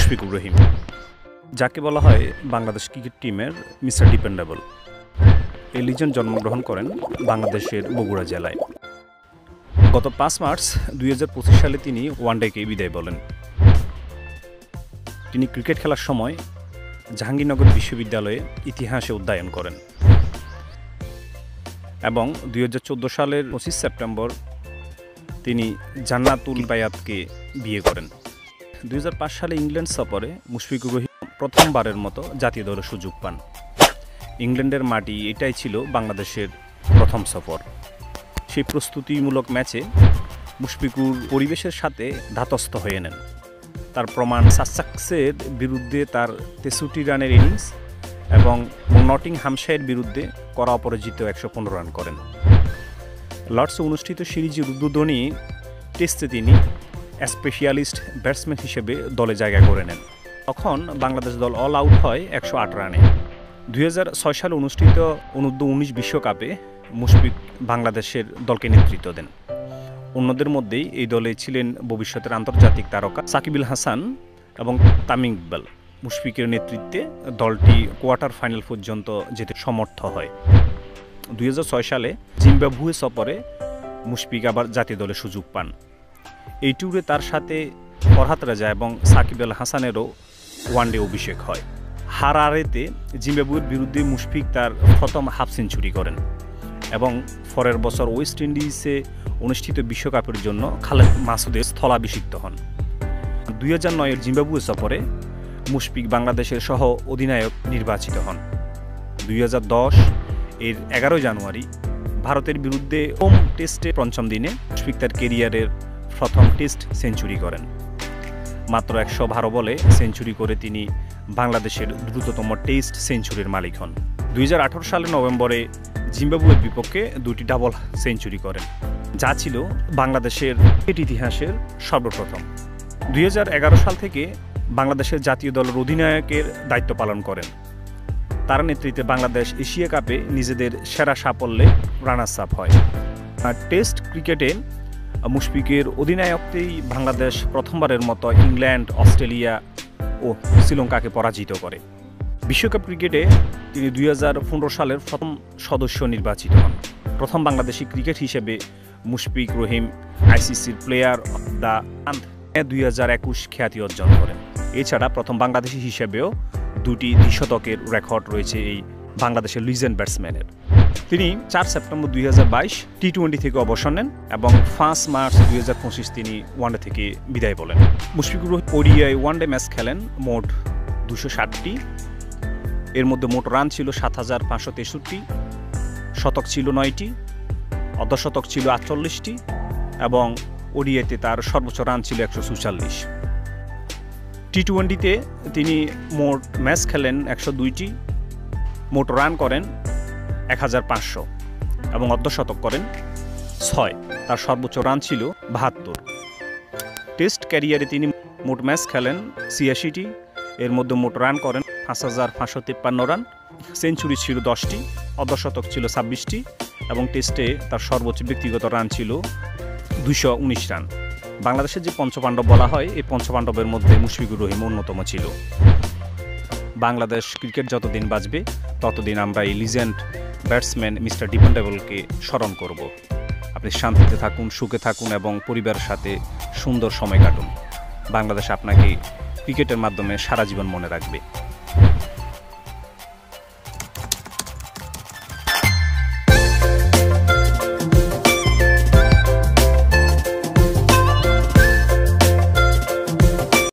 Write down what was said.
মুশফিকুর রহিম, যাকে বলা হয় বাংলাদেশ ক্রিকেট টিমের মিস্টার ডিপেন্ডেবল। এই লিজেন্ড জন্মগ্রহণ করেন বাংলাদেশের বগুড়া জেলায়। গত 5 মার্চ 2025 সালে তিনি ওয়ানডেকে বিদায় বলেন। তিনি ক্রিকেট খেলার সময় জাহাঙ্গীরনগর বিশ্ববিদ্যালয়ে ইতিহাসে অধ্যয়ন করেন এবং 2014 সালের 25 সেপ্টেম্বর তিনি জান্নাতুল বায়াতকে বিয়ে করেন। 2005 সালে ইংল্যান্ড সফরে মুশফিকুর রহিম প্রথমবারের মতো জাতীয় দলের সুযোগ পান। ইংল্যান্ডের মাটি এটাই ছিল বাংলাদেশের প্রথম সফর। সেই প্রস্তুতিমূলক ম্যাচে মুশফিকুর পরিবেশের সাথে ধাতস্থ হয়ে নেন। তার প্রমাণ সাসেক্সের বিরুদ্ধে তার 63 রানের ইনিংস এবং নটিংহ্যামশায়ারের বিরুদ্ধে করা অপরাজিত 115 রান করেন। লর্ডসে অনুষ্ঠিত সিরিজের উদ্বোধনী টেস্টে তিনি স্পেশালিস্ট ব্যাটসম্যান হিসেবে দলে জায়গা করে নেন। তখন বাংলাদেশ দল অল আউট হয় 108 রানে। 2006 সালে অনুষ্ঠিত অনূর্ধ্ব-19 বিশ্বকাপে মুশফিক বাংলাদেশের দলকে নেতৃত্ব দেন। অন্যদের মধ্যেই এই দলে ছিলেন ভবিষ্যতের আন্তর্জাতিক তারকা সাকিব আল হাসান এবং তামিম ইকবাল। মুশফিকের নেতৃত্বে দলটি কোয়ার্টার ফাইনাল পর্যন্ত যেতে সমর্থ হয়। 2006 সালে জিম্বাবুয়ে সফরে মুশফিক আবার জাতীয় দলে সুযোগ পান। এই ট্যুরে তার সাথে ফরহাদ রাজা এবং সাকিব আল হাসানেরও ওয়ানডে অভিষেক হয়। হারারেতে জিম্বাবুয়ের বিরুদ্ধে মুশফিক তার প্রথম হাফ সেঞ্চুরি করেন এবং পরের বছর ওয়েস্ট ইন্ডিজে অনুষ্ঠিত বিশ্বকাপের জন্য খালেদ মাসুদের স্থলাভিষিক্ত হন। 2009-এর জিম্বাবুয়ে সফরে মুশফিক বাংলাদেশের সহ অধিনায়ক নির্বাচিত হন। 2010-এর 11 জানুয়ারি ভারতের বিরুদ্ধে হোম টেস্টে পঞ্চম দিনে মুশফিক তার কেরিয়ারের প্রথম টেস্ট সেঞ্চুরি করেন। মাত্র 112 বলে সেঞ্চুরি করে তিনি বাংলাদেশের দ্রুততম টেস্ট সেঞ্চুরির মালিক হন। 2018 সালের নভেম্বরে জিম্বাবুয়ের বিপক্ষে 2টি ডাবল সেঞ্চুরি করেন, যা ছিল বাংলাদেশের ইতিহাসের সর্বপ্রথম। 2011 সাল থেকে বাংলাদেশের জাতীয় দলের অধিনায়কের দায়িত্ব পালন করেন। তার নেতৃত্বে বাংলাদেশ এশিয়া কাপে নিজেদের সেরা সাফল্যে রানার্স আপ হয়। টেস্ট ক্রিকেটে মুশফিকের অধিনায়কতেই বাংলাদেশ প্রথমবারের মতো ইংল্যান্ড, অস্ট্রেলিয়া ও শ্রীলঙ্কাকে পরাজিত করে। বিশ্বকাপ ক্রিকেটে তিনি 2015 সালের প্রথম সদস্য নির্বাচিত হন। প্রথম বাংলাদেশি ক্রিকেট হিসেবে মুশফিক রহিম আইসিসির প্লেয়ার অফ দ্য মান্থ 2021 খ্যাতি অর্জন করেন। এছাড়া প্রথম বাংলাদেশি হিসেবেও 2টি দ্বিশতকের রেকর্ড রয়েছে এই বাংলাদেশের লিজেন্ড ব্যাটসম্যানের। তিনি 4 সেপ্টেম্বর 2022 টি-20 থেকে অবসর নেন এবং 5 মার্চ 2025 তিনি ওয়ানডে থেকে বিদায় বলেন। Mushfiqur Rahim ODI one day match খেলেন মোট 260টি। এর মধ্যে মোট রান ছিল 7563, শতক ছিল 9টি, অর্ধশতক ছিল 48টি এবং ওডিআইতে তার সর্বোচ্চ রান ছিল 144। টি-20তে তিনি মোট ম্যাচ খেলেন 102টি, মোট রান করেন 1500 এবং অর্ধশতক করেন 6। তার সর্বোচ্চ রান ছিল 72। টেস্ট ক্যারিয়ারে তিনি মোট ম্যাচ খেলেন 86টি, এর মধ্যে মোট রান করেন 5553 রান, সেঞ্চুরি ছিল 10টি, অর্ধশতক ছিল 26টি এবং টেস্টে তার সর্বোচ্চ ব্যক্তিগত রান ছিল 219 রান। বাংলাদেশের যে পঞ্চপাণ্ডব বলা হয়, এই পঞ্চপাণ্ডবের মধ্যে মুশফিকুর রহিম অন্যতম ছিল। বাংলাদেশ ক্রিকেট যতদিন বাঁচবে ততদিন আমরা এই লিজেন্ড ব্যাটসম্যান মিস্টার ডিপেন্ডেবলকে স্মরণ করব। আপনি শান্তিতে থাকুন, সুখে থাকুন এবং পরিবারের সাথে সুন্দর সময় কাটুন। বাংলাদেশ আপনাকে ক্রিকেটের মাধ্যমে সারা জীবন মনে রাখবে।